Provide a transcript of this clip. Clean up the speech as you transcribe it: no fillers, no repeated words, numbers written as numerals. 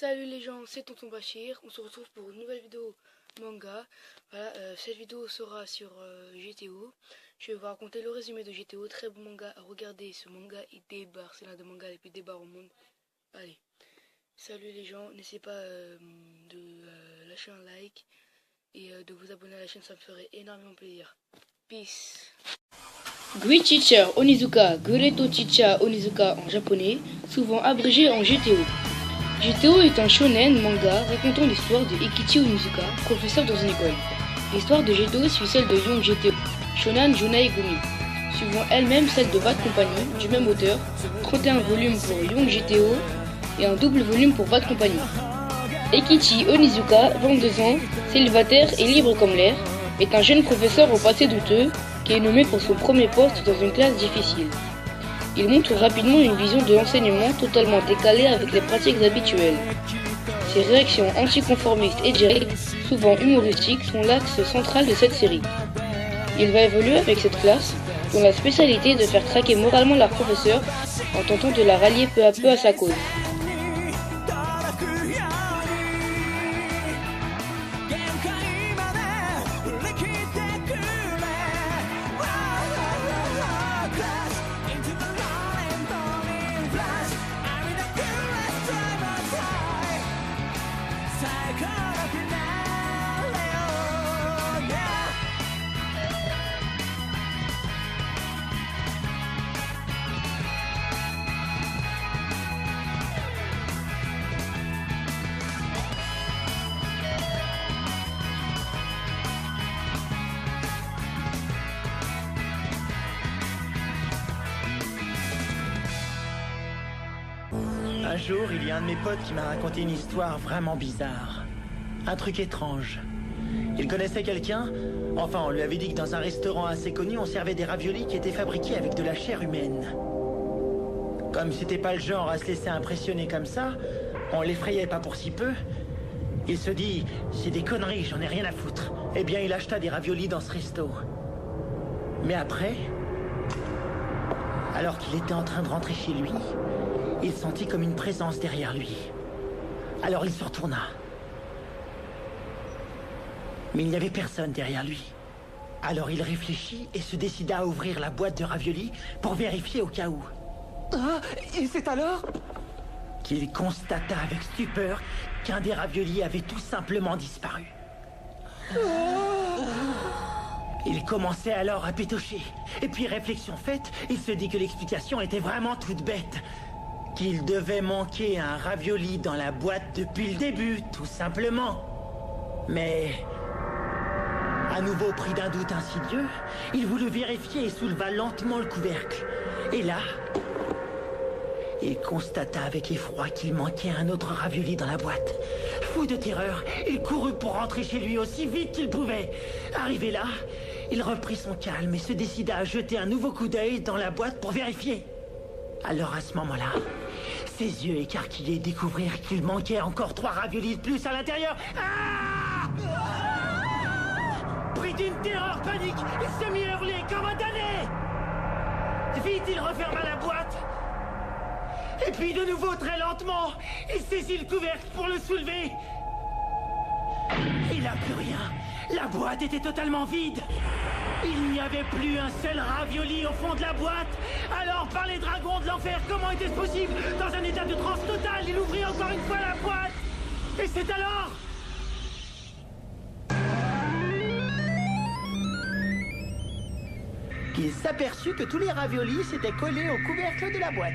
Salut les gens, c'est Tonton Bachir. On se retrouve pour une nouvelle vidéo manga. Voilà, cette vidéo sera sur GTO. Je vais vous raconter le résumé de GTO. Très bon manga à regarder. Ce manga il débarre. C'est l'un des mangas les plus débarres au monde. Allez, salut les gens. N'essayez pas de lâcher un like et de vous abonner à la chaîne. Ça me ferait énormément plaisir. Peace. Gui Chicha Onizuka, Gureto Chicha Onizuka en japonais, souvent abrégé en GTO. GTO est un shonen manga racontant l'histoire de Eikichi Onizuka, professeur dans une école. L'histoire de GTO suit celle de Young GTO, Shonan Junai Gumi, suivant elle-même celle de Bad Company, du même auteur, 31 volumes pour Young GTO et un double volume pour Bad Company. Eikichi Onizuka, 22 ans, célibataire et libre comme l'air, est un jeune professeur au passé douteux qui est nommé pour son premier poste dans une classe difficile. Il montre rapidement une vision de l'enseignement totalement décalée avec les pratiques habituelles. Ses réactions anticonformistes et directes, souvent humoristiques, sont l'axe central de cette série. Il va évoluer avec cette classe, dont la spécialité est de faire craquer moralement la professeure en tentant de la rallier peu à peu à sa cause. Un jour, il y a un de mes potes qui m'a raconté une histoire vraiment bizarre. Un truc étrange. Il connaissait quelqu'un. Enfin, on lui avait dit que dans un restaurant assez connu, on servait des raviolis qui étaient fabriqués avec de la chair humaine. Comme c'était pas le genre à se laisser impressionner comme ça, on l'effrayait pas pour si peu. Il se dit, c'est des conneries, j'en ai rien à foutre. Eh bien, il acheta des raviolis dans ce resto. Mais après, alors qu'il était en train de rentrer chez lui, il sentit comme une présence derrière lui. Alors il se retourna. Mais il n'y avait personne derrière lui. Alors il réfléchit et se décida à ouvrir la boîte de raviolis pour vérifier au cas où. Ah, et c'est alors qu'il constata avec stupeur qu'un des raviolis avait tout simplement disparu. Il commençait alors à pétocher. Et puis réflexion faite, il se dit que l'explication était vraiment toute bête. Qu'il devait manquer un ravioli dans la boîte depuis le début, tout simplement. Mais, à nouveau pris d'un doute insidieux, il voulut vérifier et souleva lentement le couvercle. Et là, il constata avec effroi qu'il manquait un autre ravioli dans la boîte. Fou de terreur, il courut pour rentrer chez lui aussi vite qu'il pouvait. Arrivé là, il reprit son calme et se décida à jeter un nouveau coup d'œil dans la boîte pour vérifier. Alors à ce moment-là, ses yeux écarquillés découvrirent qu'il manquait encore 3 raviolis de plus à l'intérieur. Ah! Pris d'une terreur panique, il se mit à hurler comme un damné. Vite, il referma la boîte. Et puis de nouveau, très lentement, il saisit le couvercle pour le soulever. Il n'a plus rien. La boîte était totalement vide. Il n'y avait plus un seul ravioli au fond de la boîte. Alors, par les dragons de l'enfer, comment était-ce possible? Dans un état de transe totale, il ouvrit encore une fois la boîte. Et c'est alors qu'il s'aperçut que tous les raviolis s'étaient collés au couvercle de la boîte.